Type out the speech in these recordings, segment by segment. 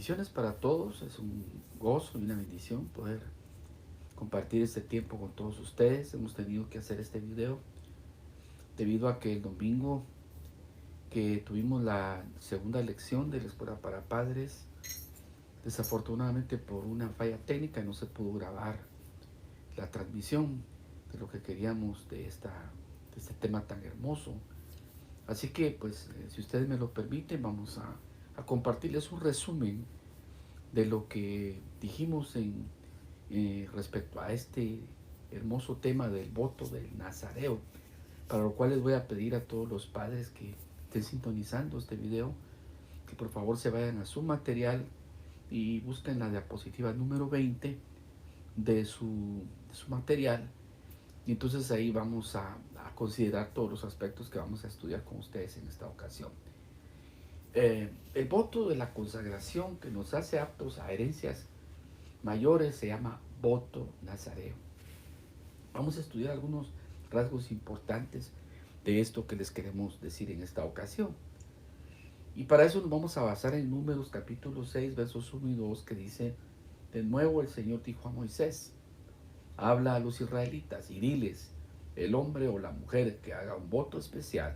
Bendiciones para todos, es un gozo y una bendición poder compartir este tiempo con todos ustedes. Hemos tenido que hacer este video debido a que el domingo que tuvimos la segunda lección de la escuela para padres, desafortunadamente por una falla técnica no se pudo grabar la transmisión de lo que queríamos de este tema tan hermoso. Así que pues si ustedes me lo permiten vamos a compartirles un resumen de lo que dijimos respecto a este hermoso tema del voto del Nazareo, para lo cual les voy a pedir a todos los padres que estén sintonizando este video, que por favor se vayan a su material y busquen la diapositiva número 20 de su material, y entonces ahí vamos a considerar todos los aspectos que vamos a estudiar con ustedes en esta ocasión. El voto de la consagración que nos hace aptos a herencias mayores se llama voto nazareo. Vamos a estudiar algunos rasgos importantes de esto que les queremos decir en esta ocasión. Y para eso nos vamos a basar en Números capítulo 6, versos 1 y 2, que dice: de nuevo el Señor dijo a Moisés, habla a los israelitas y diles, el hombre o la mujer que haga un voto especial,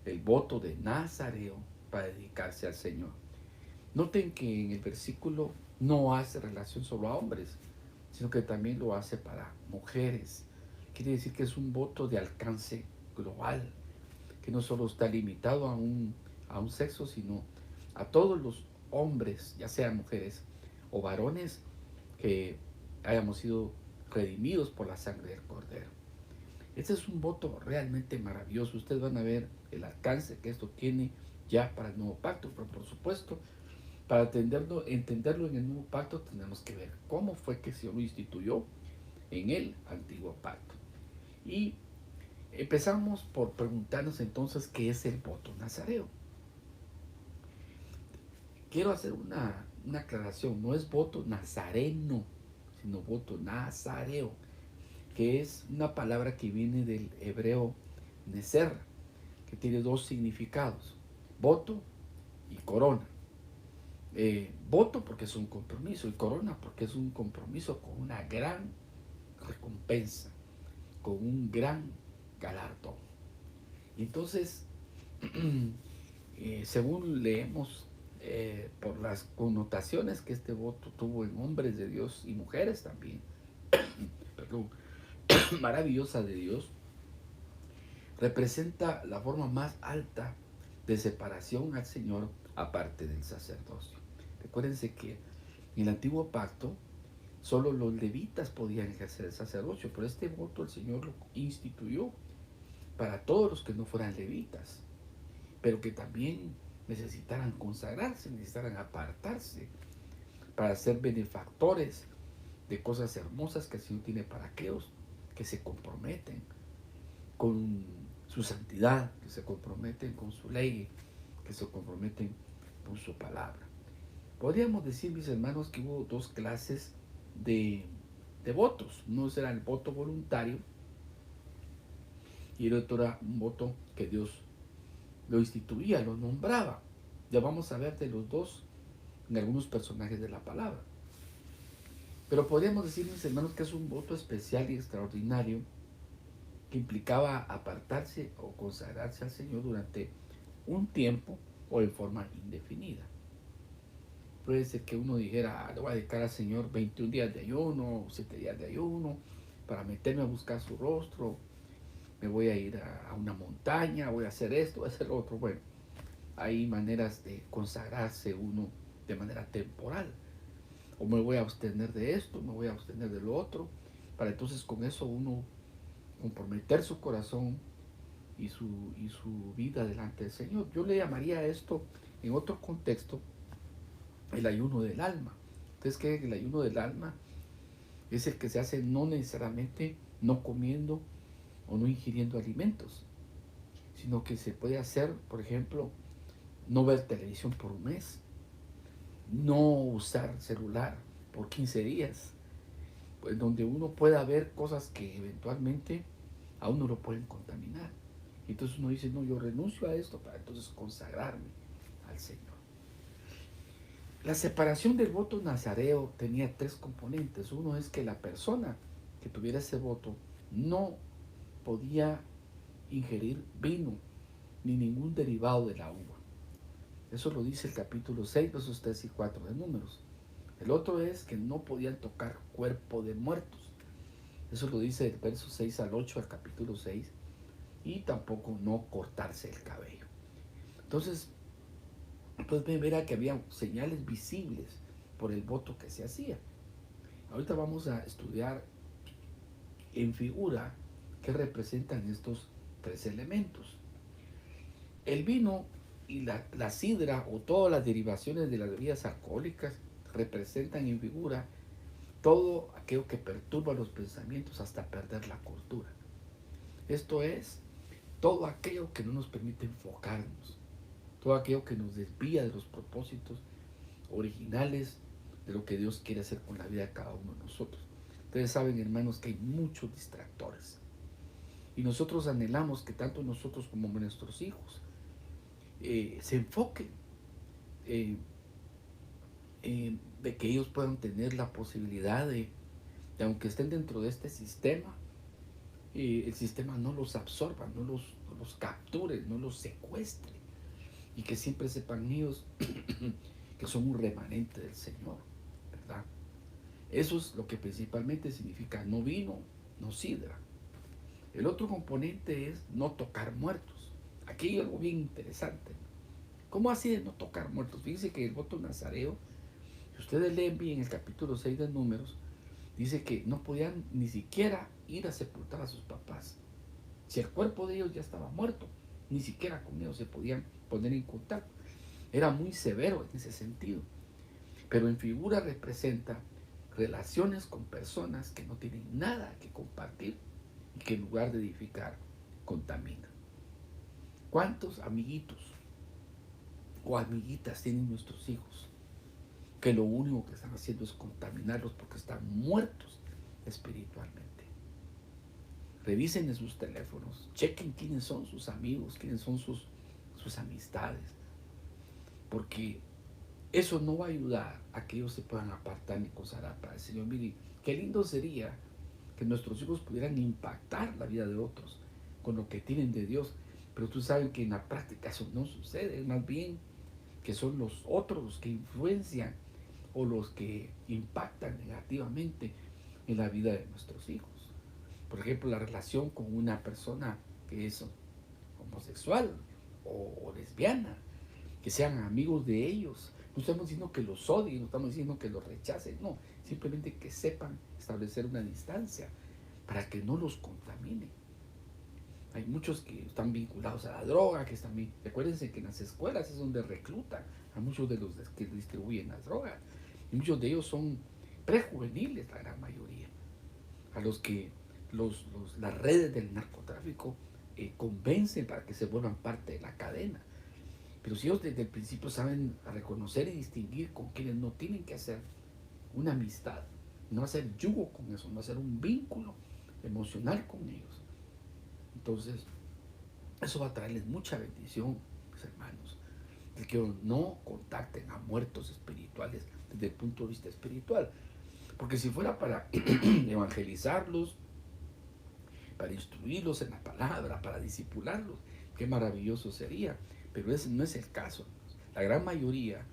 el voto de Nazareo, para dedicarse al Señor. Noten que en el versículo no hace relación solo a hombres, sino que también lo hace para mujeres. Quiere decir que es un voto de alcance global, que no solo está limitado a un sexo, sino a todos los hombres, ya sean mujeres o varones, que hayamos sido redimidos por la sangre del Cordero. Este es un voto realmente maravilloso. Ustedes van a ver el alcance que esto tiene ya para el nuevo pacto, pero por supuesto, para entenderlo en el nuevo pacto tenemos que ver cómo fue que se lo instituyó en el antiguo pacto. Y empezamos por preguntarnos entonces qué es el voto nazareo. Quiero hacer una aclaración, no es voto nazareno, sino voto nazareo, que es una palabra que viene del hebreo neser, que tiene dos significados, voto y corona. Voto porque es un compromiso y corona porque es un compromiso con una gran recompensa, con un gran galardón. Y entonces, según leemos por las connotaciones que este voto tuvo en hombres de Dios y mujeres también, perdón, maravillosa de Dios, representa la forma más alta de separación al Señor aparte del sacerdocio. Recuérdense que en el antiguo pacto solo los levitas podían ejercer el sacerdocio, pero este voto el Señor lo instituyó para todos los que no fueran levitas, pero que también necesitaran consagrarse, necesitaran apartarse para ser benefactores de cosas hermosas que el Señor tiene para aquellos que se comprometen con su santidad, que se comprometen con su ley, que se comprometen con su palabra. Podríamos decir, mis hermanos, que hubo dos clases de votos. Uno era el voto voluntario y el otro era un voto que Dios lo instituía, lo nombraba. Ya vamos a ver de los dos en algunos personajes de la palabra. Pero podríamos decir, mis hermanos, que es un voto especial y extraordinario que implicaba apartarse o consagrarse al Señor durante un tiempo o en forma indefinida. Puede ser que uno dijera, le voy a dedicar al Señor 21 días de ayuno, 7 días de ayuno, para meterme a buscar su rostro, me voy a ir a una montaña, voy a hacer esto, voy a hacer lo otro. Bueno, hay maneras de consagrarse uno de manera temporal. O me voy a abstener de esto, me voy a abstener de lo otro, para entonces con eso uno comprometer su corazón y su vida delante del Señor. Yo le llamaría a esto, en otro contexto, el ayuno del alma. Entonces, que el ayuno del alma es el que se hace no necesariamente no comiendo o no ingiriendo alimentos, sino que se puede hacer, por ejemplo, no ver televisión por un mes, no usar celular por 15 días, pues donde uno pueda ver cosas que eventualmente a uno lo pueden contaminar. Entonces uno dice, no, yo renuncio a esto para entonces consagrarme al Señor. La separación del voto nazareo tenía tres componentes. Uno es que la persona que tuviera ese voto no podía ingerir vino ni ningún derivado de la uva. Eso lo dice el capítulo 6, versos 3 y 4 de Números. El otro es que no podían tocar cuerpo de muertos. Eso lo dice el verso 6 al 8 del capítulo 6. Y tampoco no cortarse el cabello. Entonces, pues verá que había señales visibles por el voto que se hacía. Ahorita vamos a estudiar en figura qué representan estos tres elementos. El vino y la sidra o todas las derivaciones de las bebidas alcohólicas representan en figura todo aquello que perturba los pensamientos hasta perder la cordura. Esto es todo aquello que no nos permite enfocarnos, todo aquello que nos desvía de los propósitos originales de lo que Dios quiere hacer con la vida de cada uno de nosotros. Ustedes saben, hermanos, que hay muchos distractores y nosotros anhelamos que tanto nosotros como nuestros hijos se enfoquen, eh, de que ellos puedan tener la posibilidad de aunque estén dentro de este sistema, el sistema no los absorba, no los capture, no los secuestre, y que siempre sepan ellos que son un remanente del Señor, ¿verdad? Eso es lo que principalmente significa no vino, no sidra. El otro componente es no tocar muertos. Aquí hay algo bien interesante. ¿Cómo así de no tocar muertos? Fíjense que el voto nazareo, si ustedes leen bien el capítulo 6 de Números, dice que no podían ni siquiera ir a sepultar a sus papás. Si el cuerpo de ellos ya estaba muerto, ni siquiera con ellos se podían poner en contacto. Era muy severo en ese sentido. Pero en figura representa relaciones con personas que no tienen nada que compartir y que en lugar de edificar, contaminan. ¿Cuántos amiguitos o amiguitas tienen nuestros hijos que lo único que están haciendo es contaminarlos porque están muertos espiritualmente? Revisen en sus teléfonos, chequen quiénes son sus amigos, quiénes son sus amistades, porque eso no va a ayudar a que ellos se puedan apartar ni consagrar para el Señor. Mire, qué lindo sería que nuestros hijos pudieran impactar la vida de otros con lo que tienen de Dios, pero tú sabes que en la práctica eso no sucede, es más bien que son los otros los que influencian o los que impactan negativamente en la vida de nuestros hijos. Por ejemplo, la relación con una persona que es homosexual o lesbiana, que sean amigos de ellos. No estamos diciendo que los odien, no estamos diciendo que los rechacen, no, simplemente que sepan establecer una distancia para que no los contamine. Hay muchos que están vinculados a la droga, que están, recuérdense que en las escuelas es donde reclutan a muchos de los que distribuyen las drogas, y muchos de ellos son prejuveniles, la gran mayoría, a los que las redes del narcotráfico convencen para que se vuelvan parte de la cadena. Pero si ellos desde el principio saben reconocer y distinguir con quienes no tienen que hacer una amistad, no hacer yugo con eso, no hacer un vínculo emocional con ellos, entonces eso va a traerles mucha bendición, mis hermanos, de que no contacten a muertos espirituales desde el punto de vista espiritual. Porque si fuera para evangelizarlos, para instruirlos en la palabra, para disipularlos, qué maravilloso sería. Pero ese no es el caso. La gran mayoría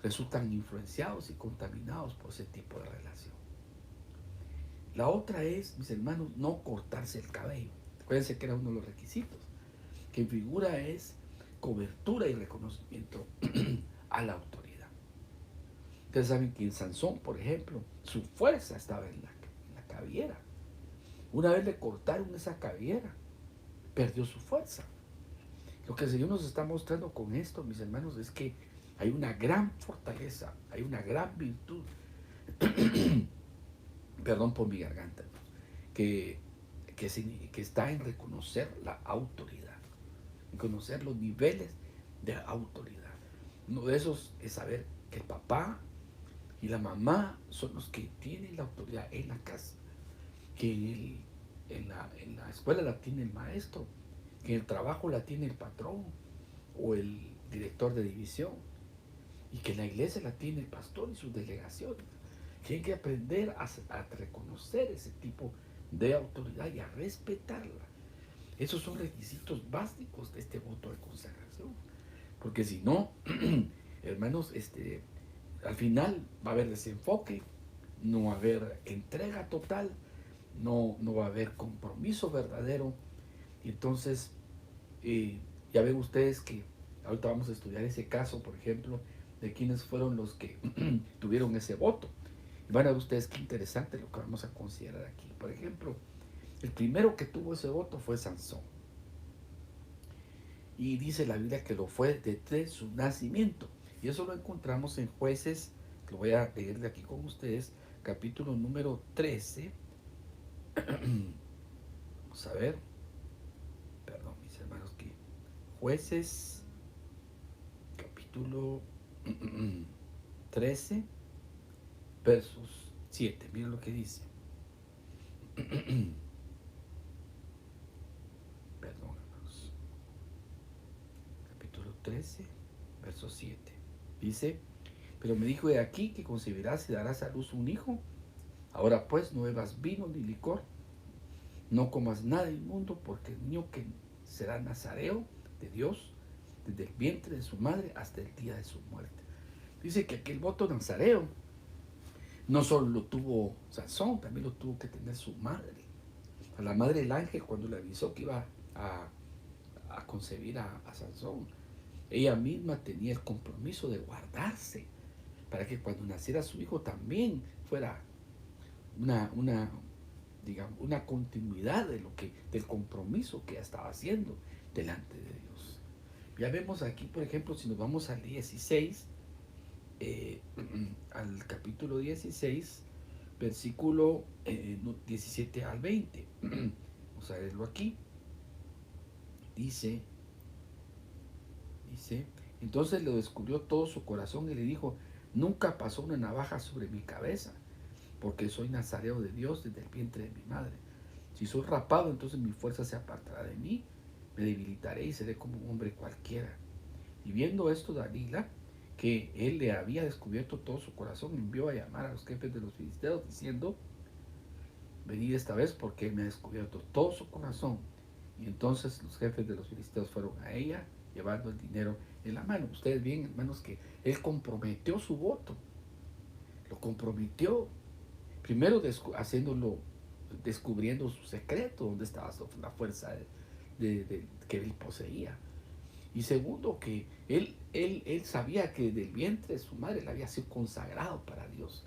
resultan influenciados y contaminados por ese tipo de relación. La otra es, mis hermanos, no cortarse el cabello. Acuérdense que era uno de los requisitos, que en figura es cobertura y reconocimiento a la autoridad. Ustedes saben que en Sansón, por ejemplo, su fuerza estaba en la cabellera. Una vez le cortaron esa cabellera, perdió su fuerza. Lo que el Señor nos está mostrando con esto, mis hermanos, es que hay una gran fortaleza, hay una gran virtud, perdón por mi garganta, que está en reconocer la autoridad, en conocer los niveles de autoridad. Uno de esos es saber que el papá y la mamá son los que tienen la autoridad en la casa, que en la escuela la tiene el maestro, que en el trabajo la tiene el patrón o el director de división, y que la iglesia la tiene el pastor y sus delegaciones. Tienen que aprender a reconocer ese tipo de autoridad y a respetarla. Esos son requisitos básicos de este voto de consagración. Porque si no, hermanos, al final va a haber desenfoque, no va a haber entrega total, no va a haber compromiso verdadero. Y entonces, ya ven ustedes que ahorita vamos a estudiar ese caso, por ejemplo, de quiénes fueron los que tuvieron ese voto. Y van a ver ustedes qué interesante lo que vamos a considerar aquí. Por ejemplo, el primero que tuvo ese voto fue Sansón. Y dice la Biblia que lo fue desde su nacimiento. Y eso lo encontramos en Jueces, que lo voy a leer de aquí con ustedes, capítulo número 13. Vamos a ver, perdón mis hermanos, que Jueces, capítulo 13, versos 7. Miren lo que dice. Perdón, hermanos. Capítulo 13, verso 7. Dice, pero me dijo, de aquí que concebirás y darás a luz un hijo. Ahora pues no bebas vino ni licor, no comas nada inmundo, porque el niño que será nazareo de Dios desde el vientre de su madre hasta el día de su muerte. Dice que aquel voto nazareo no solo lo tuvo Sansón, también lo tuvo que tener su madre. A la madre del ángel, cuando le avisó que iba a concebir a Sansón, ella misma tenía el compromiso de guardarse para que cuando naciera su hijo también fuera digamos, una continuidad del compromiso que ella estaba haciendo delante de Dios. Ya vemos aquí, por ejemplo, si nos vamos al 16, al capítulo 16, versículo 17 al 20. Vamos a leerlo aquí. Dice, entonces le descubrió todo su corazón y le dijo, nunca pasó una navaja sobre mi cabeza, porque soy nazareo de Dios desde el vientre de mi madre. Si soy rapado, entonces mi fuerza se apartará de mí, me debilitaré y seré como un hombre cualquiera. Y viendo esto, Dalila, que él le había descubierto todo su corazón, envió a llamar a los jefes de los filisteos, diciendo, venid esta vez porque él me ha descubierto todo su corazón. Y entonces los jefes de los filisteos fueron a ella, llevando el dinero en la mano. Ustedes ven, hermanos, que él comprometió su voto. Lo comprometió. Primero descubriendo su secreto, donde estaba la fuerza que él poseía. Y segundo, que él sabía que del vientre de su madre le había sido consagrado para Dios,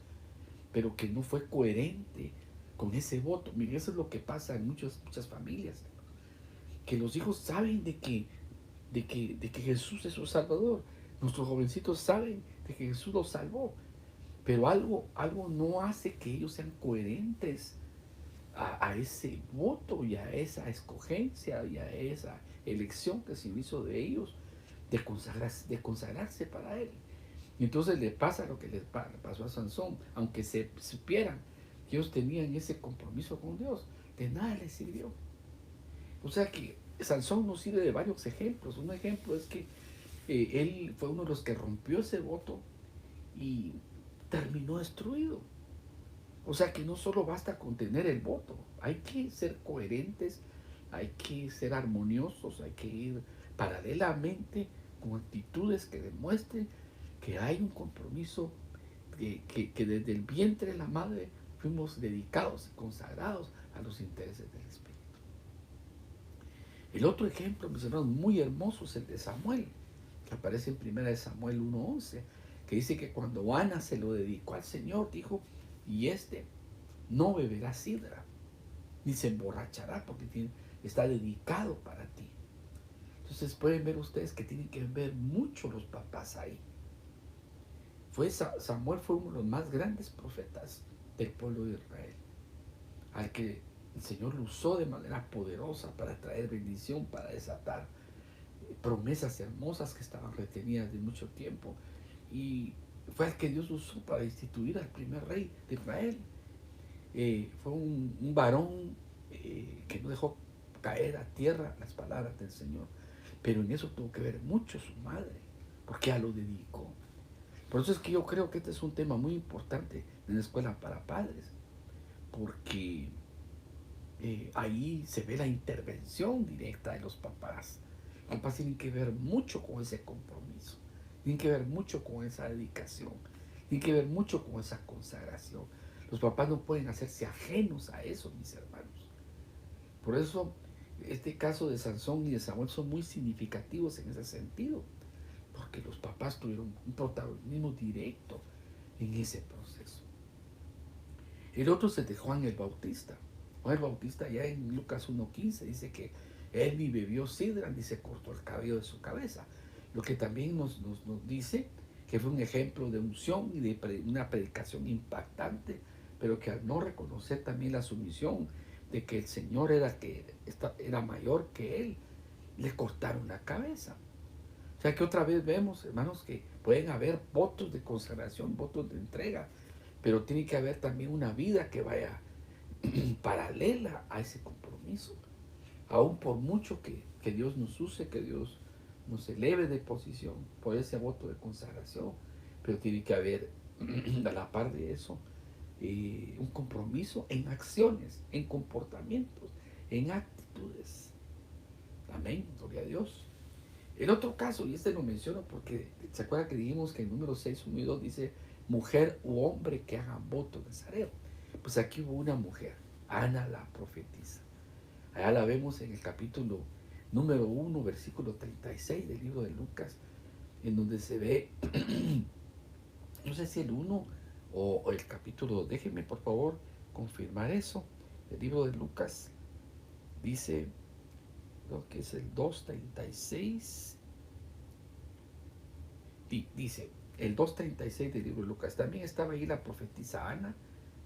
pero que no fue coherente con ese voto. Miren, eso es lo que pasa en muchas familias, que los hijos saben de que Jesús es su Salvador. Nuestros jovencitos saben de que Jesús los salvó, pero algo no hace que ellos sean coherentes a ese voto y a esa escogencia y a esa elección que se hizo de ellos de consagrarse para Él. Y entonces le pasa lo que le pasó a Sansón, aunque se supieran que ellos tenían ese compromiso con Dios, de nada les sirvió. O sea que Sansón nos sirve de varios ejemplos. Un ejemplo es que él fue uno de los que rompió ese voto y terminó destruido. O sea que no solo basta con tener el voto, hay que ser coherentes, hay que ser armoniosos, hay que ir paralelamente con actitudes que demuestren que hay un compromiso, que desde el vientre de la madre fuimos dedicados y consagrados a los intereses del Espíritu. El otro ejemplo, mis hermanos, muy hermoso es el de Samuel, que aparece en 1 Samuel 1:11, que dice que cuando Ana se lo dedicó al Señor, dijo, y no beberá sidra, ni se emborrachará, porque está dedicado para ti. Entonces pueden ver ustedes que tienen que ver mucho los papás ahí. Samuel fue uno de los más grandes profetas del pueblo de Israel, al que el Señor lo usó de manera poderosa para traer bendición, para desatar promesas hermosas que estaban retenidas de mucho tiempo. Y fue al que Dios usó para instituir al primer rey de Israel. Fue un varón que no dejó caer a tierra las palabras del Señor. Pero en eso tuvo que ver mucho su madre, porque ella lo dedicó. Por eso es que yo creo que este es un tema muy importante en la escuela para padres, porque ahí se ve la intervención directa de los papás. Los papás tienen que ver mucho con ese compromiso, tienen que ver mucho con esa dedicación, tienen que ver mucho con esa consagración. Los papás no pueden hacerse ajenos a eso, mis hermanos. Por eso, este caso de Sansón y de Samuel son muy significativos en ese sentido, porque los papás tuvieron un protagonismo directo en ese proceso. El otro es el de Juan el Bautista. Juan el Bautista, ya en Lucas 1:15, dice que él ni bebió sidra ni se cortó el cabello de su cabeza. Lo que también nos dice que fue un ejemplo de unción y de una predicación impactante, pero que al no reconocer también la sumisión de que el Señor era mayor que él, le cortaron la cabeza. O sea que otra vez vemos, hermanos, que pueden haber votos de consagración, votos de entrega, pero tiene que haber también una vida que vaya paralela a ese compromiso. Aún por mucho que Dios nos use, que Dios nos eleve de posición por ese voto de consagración, pero tiene que haber a la par de eso un compromiso en acciones, en comportamientos, en actitudes. Amén, gloria a Dios. El otro caso, y este lo menciono porque se acuerda que dijimos que en número 6, 1 y 2 dice mujer u hombre que hagan voto de Nazareo. Pues aquí hubo una mujer, Ana la profetisa. Allá la vemos en el capítulo número 1, versículo 36 del libro de Lucas, en donde se ve, no sé si el 1 o el capítulo 2, déjenme por favor confirmar eso. El libro de Lucas dice, creo que es el 2:36, dice, el 2:36 del libro de Lucas, también estaba ahí la profetisa Ana,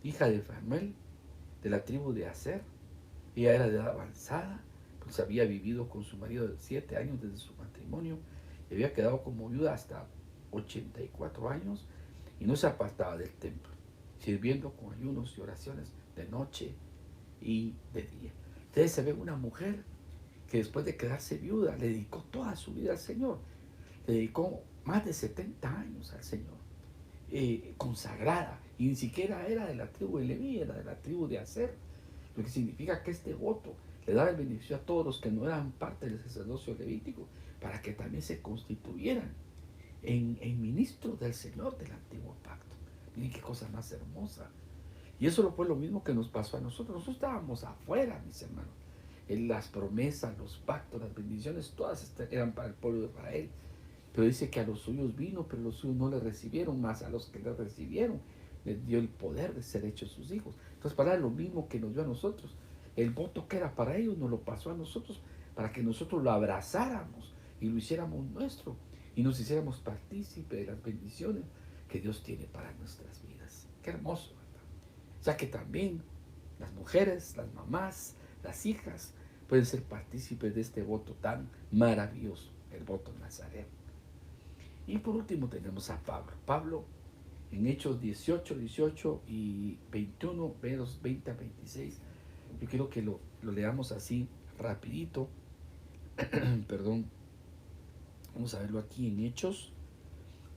hija de Fanuel, de la tribu de Aser. Ella era de edad avanzada, pues había vivido con su marido de 7 años desde su matrimonio, y había quedado como viuda hasta 84 años, y no se apartaba del templo, sirviendo con ayunos y oraciones de noche y de día. Entonces se ve una mujer que después de quedarse viuda, le dedicó toda su vida al Señor, le dedicó más de 70 años al Señor, consagrada, y ni siquiera era de la tribu de Leví, era de la tribu de Aser, lo que significa que este voto le daba el beneficio a todos los que no eran parte del sacerdocio levítico, para que también se constituyeran en ministros del Señor del antiguo pacto. Miren qué cosa más hermosa. Y eso fue lo mismo que nos pasó a nosotros. Nosotros estábamos afuera, mis hermanos. Las promesas, los pactos, las bendiciones, todas eran para el pueblo de Israel. Pero dice que a los suyos vino, pero los suyos no le recibieron, más a los que le recibieron les dio el poder de ser hechos sus hijos. Entonces, para lo mismo que nos dio a nosotros, el voto que era para ellos nos lo pasó a nosotros, para que nosotros lo abrazáramos y lo hiciéramos nuestro y nos hiciéramos partícipe de las bendiciones que Dios tiene para nuestras vidas. Qué hermoso, ¿verdad? O sea que también las mujeres, las mamás, las hijas pueden ser partícipes de este voto tan maravilloso, el voto nazareno. Y por último tenemos a Pablo. Pablo en Hechos 18, 18 y 21, versos 20 a 26. Yo quiero que lo leamos así rapidito. Perdón. Vamos a verlo aquí en Hechos,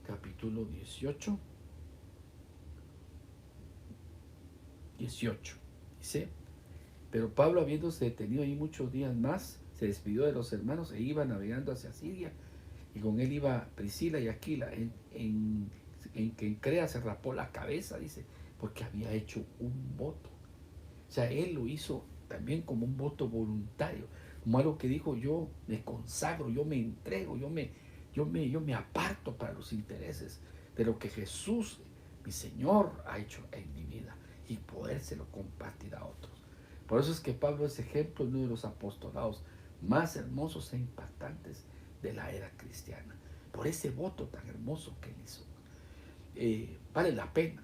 capítulo 18. 18. Dice, pero Pablo, habiéndose detenido ahí muchos días más, se despidió de los hermanos e iba navegando hacia Siria. Y con él iba Priscila y Aquila. En que en Crea se rapó la cabeza, dice, porque había hecho un voto. O sea, él lo hizo también como un voto voluntario, como algo que dijo: yo me consagro, yo me entrego, yo me aparto para los intereses de lo que Jesús, mi Señor, ha hecho en mi vida, y podérselo compartir a otros. Por eso es que Pablo es ejemplo de uno de los apostolados más hermosos e impactantes de la era cristiana, por ese voto tan hermoso que él hizo. Vale la pena,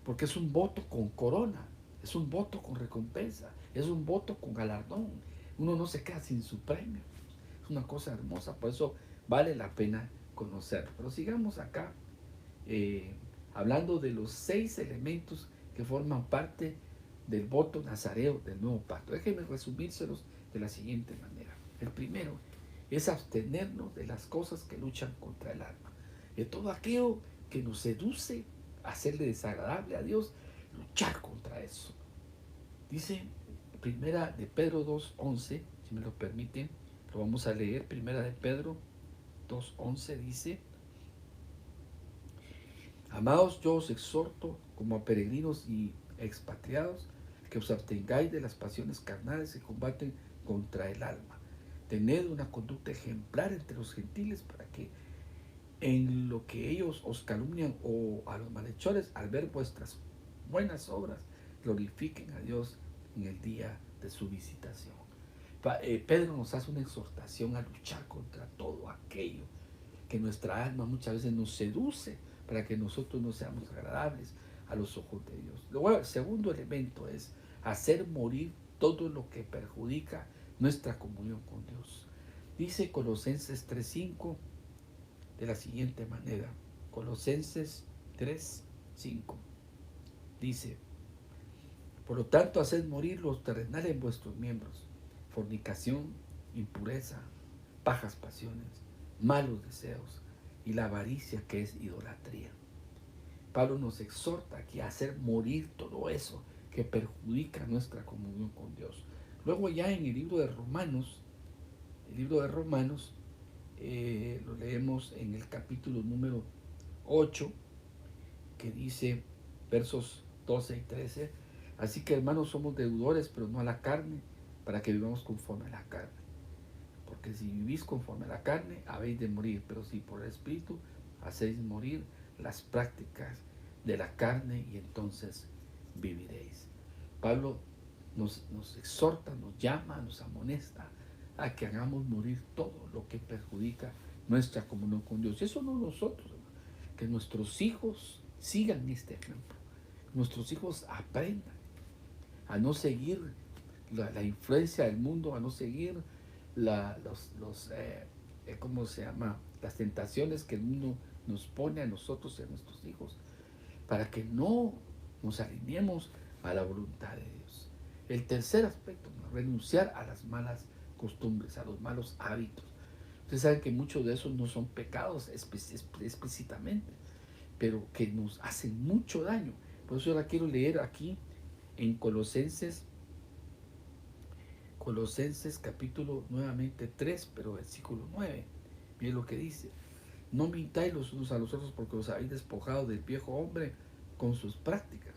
porque es un voto con corona, es un voto con recompensa, es un voto con galardón. Uno no se queda sin su premio. Es una cosa hermosa, por eso vale la pena conocerlo. Pero sigamos acá, hablando de los 6 elementos que forman parte del voto nazareo del nuevo pacto. Déjenme resumírselos de la siguiente manera. El primero es abstenernos de las cosas que luchan contra el alma, de todo aquello que nos seduce a hacerle desagradable a Dios, luchar contra eso. Dice Primera de Pedro 2:11, si me lo permiten, lo vamos a leer. Primera de Pedro 2:11 dice: Amados, yo os exhorto como a peregrinos y expatriados, que os abstengáis de las pasiones carnales que combaten contra el alma. Tened una conducta ejemplar entre los gentiles, para que en lo que ellos os calumnian o a los malhechores, al ver vuestras buenas obras, glorifiquen a Dios en el día de su visitación. Pedro nos hace una exhortación a luchar contra todo aquello que nuestra alma muchas veces nos seduce para que nosotros no seamos agradables a los ojos de Dios. Luego, el segundo elemento es hacer morir todo lo que perjudica nuestra comunión con Dios. Dice Colosenses 3:5 de la siguiente manera. Colosenses 3:5 dice: por lo tanto, haced morir los terrenales en vuestros miembros: fornicación, impureza, bajas pasiones, malos deseos y la avaricia, que es idolatría. Pablo nos exhorta aquí a hacer morir todo eso que perjudica nuestra comunión con Dios. Luego ya en el libro de Romanos, lo leemos en el capítulo número 8, que dice, versos 12 y 13, así que hermanos, somos deudores, pero no a la carne, para que vivamos conforme a la carne. Porque si vivís conforme a la carne, habéis de morir, pero si por el Espíritu hacéis morir las prácticas de la carne, y entonces viviréis. Pablo nos exhorta, nos llama, nos amonesta a que hagamos morir todo lo que perjudica nuestra comunión con Dios. Y eso no nosotros, hermano, que nuestros hijos sigan este ejemplo, nuestros hijos aprendan a no seguir la influencia del mundo, a no seguir ¿cómo se llama? Las tentaciones que el mundo nos pone a nosotros y a nuestros hijos, para que no nos alineemos a la voluntad de Dios. El tercer aspecto, renunciar a las malas costumbres, a los malos hábitos. Ustedes saben que muchos de esos no son pecados explícitamente, pero que nos hacen mucho daño. Por eso yo la quiero leer aquí en Colosenses capítulo nuevamente 3, pero versículo 9. Miren lo que dice: no mintáis los unos a los otros, porque os habéis despojado del viejo hombre con sus prácticas.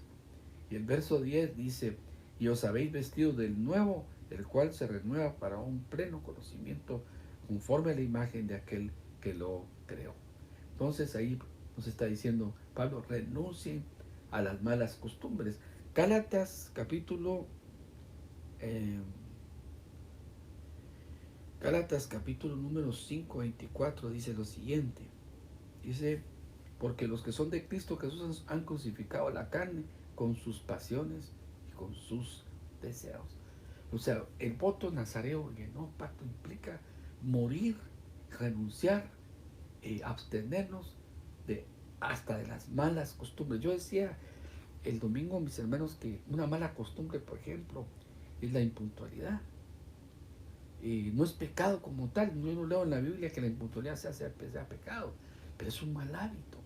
Y el verso 10 dice: y os habéis vestido del nuevo, el cual se renueva para un pleno conocimiento, conforme a la imagen de aquel que lo creó. Entonces ahí nos está diciendo Pablo: renuncien a las malas costumbres. Gálatas capítulo número 5, 24 dice lo siguiente. Dice: porque los que son de Cristo Jesús han crucificado la carne con sus pasiones y con sus deseos. O sea, el voto nazareo en el nuevo pacto implica morir, renunciar, abstenernos hasta de las malas costumbres. Yo decía el domingo, mis hermanos, que una mala costumbre, por ejemplo, es la impuntualidad. No es pecado como tal. Yo no leo en la Biblia que la impuntualidad sea pecado, pero es un mal hábito.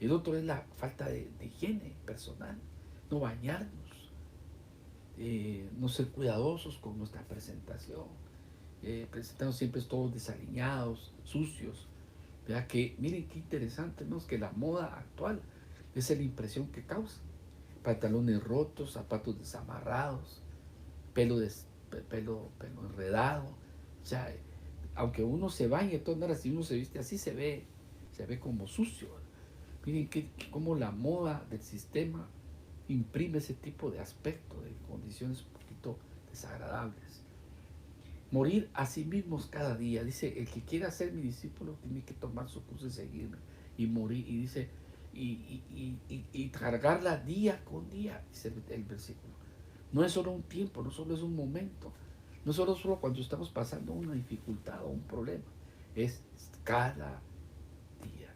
El otro es la falta de higiene personal, no bañarnos, no ser cuidadosos con nuestra presentación, presentarnos siempre todos desaliñados, sucios. ¿Verdad? Que miren qué interesante, ¿no? Es que la moda actual esa es la impresión que causa: pantalones rotos, zapatos desamarrados, pelo enredado. O sea, aunque uno se bañe, de todas maneras, si uno se viste así, se ve como sucio. Miren cómo la moda del sistema imprime ese tipo de aspecto, de condiciones un poquito desagradables. Morir a sí mismos cada día. Dice: el que quiera ser mi discípulo tiene que tomar su cruz y seguirme y morir. Y dice, y cargarla día con día, dice el versículo. No es solo un tiempo, no solo es un momento, no solo cuando estamos pasando una dificultad o un problema, es cada día.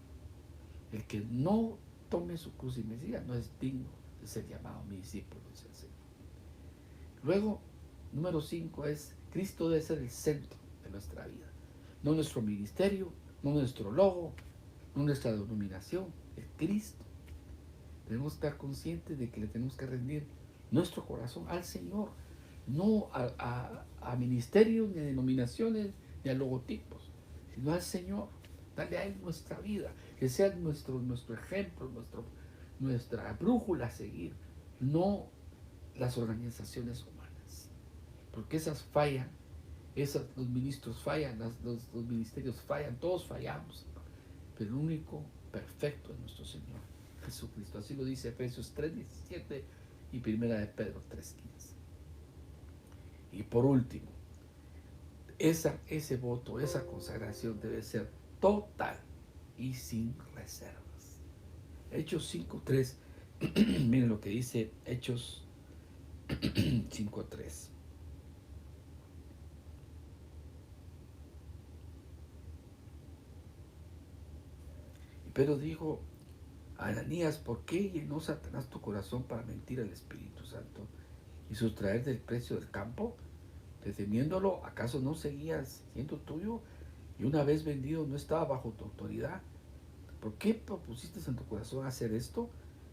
El que no tome su cruz y me siga no es digno de ser llamado mi discípulo, dice el Señor. Luego, número 5 es: Cristo debe ser el centro de nuestra vida, no nuestro ministerio, no nuestro logo, no nuestra denominación, es Cristo. Tenemos que estar conscientes de que le tenemos que rendir nuestro corazón al Señor, no a ministerios, ni a denominaciones, ni a logotipos, sino al Señor. Darle a Él nuestra vida, que sea nuestro ejemplo, nuestra brújula a seguir, no las organizaciones humanas. Porque esas fallan, los ministros fallan, los ministerios fallan, todos fallamos. Pero el único perfecto es nuestro Señor Jesucristo. Así lo dice Efesios 3:17 y Primera de Pedro 3:15. Y por último, ese voto, esa consagración debe ser total y sin reservas. Hechos 5:3. Miren lo que dice Hechos 5:3. Pero dijo a Ananías: ¿por qué llenó Satanás tu corazón para mentir al Espíritu Santo y sustraer del precio del campo? Deteniéndolo, ¿acaso no seguías siendo tuyo? Y una vez vendido, ¿no estaba bajo tu autoridad? ¿Por qué propusiste en tu corazón hacer esto?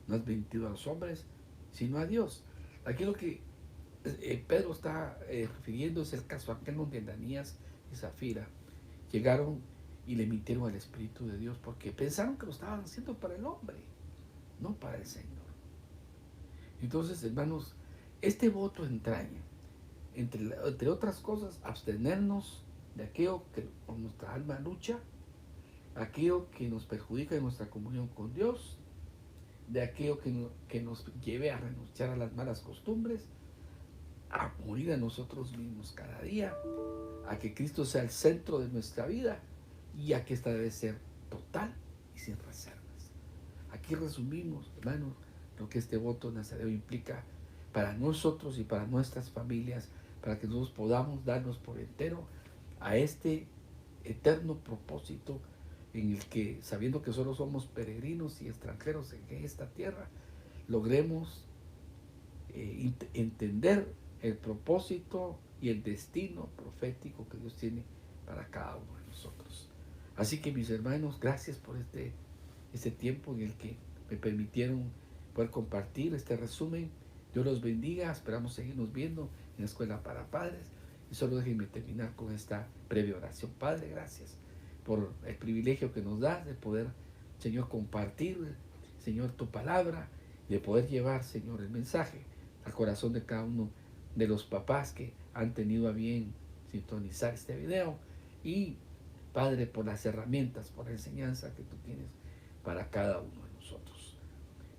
No has mentido a los hombres, sino a Dios. Aquí lo que Pedro está refiriendo es el caso aquel donde Ananías y Zafira llegaron y le mintieron al Espíritu de Dios porque pensaron que lo estaban haciendo para el hombre, no para el Señor. Entonces, hermanos, este voto entraña, entre otras cosas, abstenernos de aquello que con nuestra alma lucha, aquello que nos perjudica en nuestra comunión con Dios, de aquello que nos lleve a renunciar a las malas costumbres, a morir a nosotros mismos cada día, a que Cristo sea el centro de nuestra vida y a que esta debe ser total y sin reservas. Aquí resumimos, hermanos, lo que este voto nazareo implica para nosotros y para nuestras familias, para que nosotros podamos darnos por entero a este eterno propósito en el que, sabiendo que solo somos peregrinos y extranjeros en esta tierra, logremos entender el propósito y el destino profético que Dios tiene para cada uno de nosotros. Así que, mis hermanos, gracias por este tiempo en el que me permitieron poder compartir este resumen. Dios los bendiga, esperamos seguirnos viendo en la Escuela para Padres. Y solo déjenme terminar con esta breve oración. Padre, gracias por el privilegio que nos das de poder, Señor, compartir, Señor, tu palabra, y de poder llevar, Señor, el mensaje al corazón de cada uno de los papás que han tenido a bien sintonizar este video. Y, Padre, por las herramientas, por la enseñanza que tú tienes para cada uno de nosotros.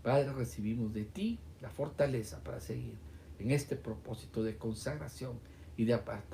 Padre, recibimos de ti la fortaleza para seguir en este propósito de consagración y de apartar